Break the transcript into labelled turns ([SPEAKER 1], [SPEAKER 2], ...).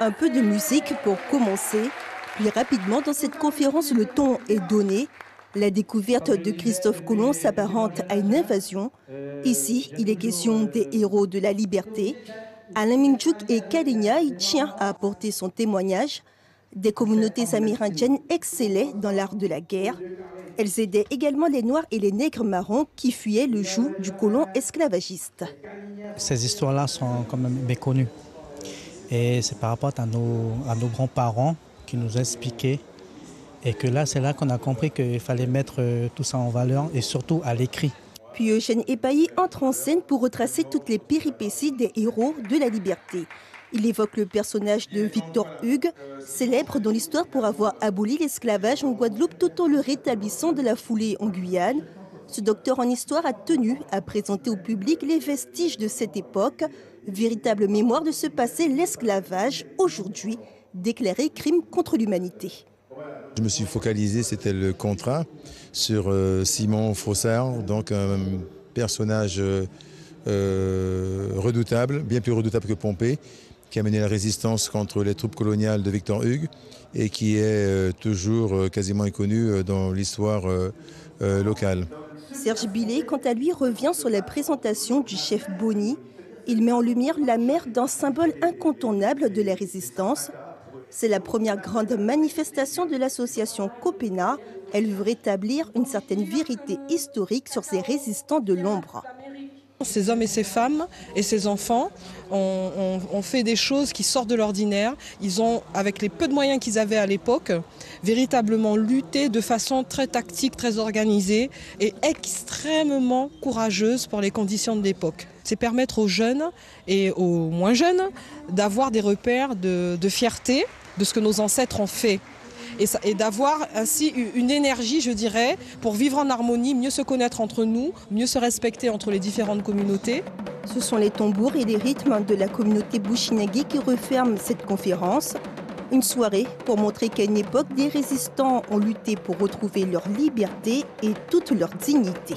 [SPEAKER 1] Un peu de musique pour commencer. Puis rapidement, dans cette conférence, le ton est donné. La découverte de Christophe Colomb s'apparente à une invasion. Ici, il est question des héros de la liberté. Alain Minjouk et Kalinia y tient à apporter son témoignage. Des communautés amérindiennes excellaient dans l'art de la guerre. Elles aidaient également les Noirs et les Nègres marrons qui fuyaient le joug du colon esclavagiste.
[SPEAKER 2] Ces histoires-là sont quand même méconnues. Et c'est par rapport à nos grands-parents qui nous expliquaient. Et que là, c'est là qu'on a compris qu'il fallait mettre tout ça en valeur et surtout à l'écrit.
[SPEAKER 1] Puis Eugène Epayi entre en scène pour retracer toutes les péripéties des héros de la liberté. Il évoque le personnage de Victor Hugues, célèbre dans l'histoire pour avoir aboli l'esclavage en Guadeloupe tout en le rétablissant de la foulée en Guyane. Ce docteur en histoire a tenu à présenter au public les vestiges de cette époque, véritable mémoire de ce passé, l'esclavage, aujourd'hui déclaré crime contre l'humanité.
[SPEAKER 3] Je me suis focalisé, c'était le contrat, sur Simon Fossard, donc un personnage redoutable, bien plus redoutable que Pompée, qui a mené la résistance contre les troupes coloniales de Victor Hugues et qui est toujours quasiment inconnu dans l'histoire locale.
[SPEAKER 1] Serge Billet, quant à lui, revient sur la présentation du chef Boni. Il met en lumière la mère d'un symbole incontournable de la résistance. C'est la première grande manifestation de l'association Copena. Elle veut rétablir une certaine vérité historique sur ces résistants de l'ombre.
[SPEAKER 4] Ces hommes et ces femmes et ces enfants ont fait des choses qui sortent de l'ordinaire. Ils ont, avec les peu de moyens qu'ils avaient à l'époque, véritablement lutté de façon très tactique, très organisée et extrêmement courageuse pour les conditions de l'époque. C'est permettre aux jeunes et aux moins jeunes d'avoir des repères de fierté de ce que nos ancêtres ont fait. Et d'avoir ainsi une énergie, je dirais, pour vivre en harmonie, mieux se connaître entre nous, mieux se respecter entre les différentes communautés.
[SPEAKER 1] Ce sont les tambours et les rythmes de la communauté Bushinagé qui referment cette conférence. Une soirée pour montrer qu'à une époque, des résistants ont lutté pour retrouver leur liberté et toute leur dignité.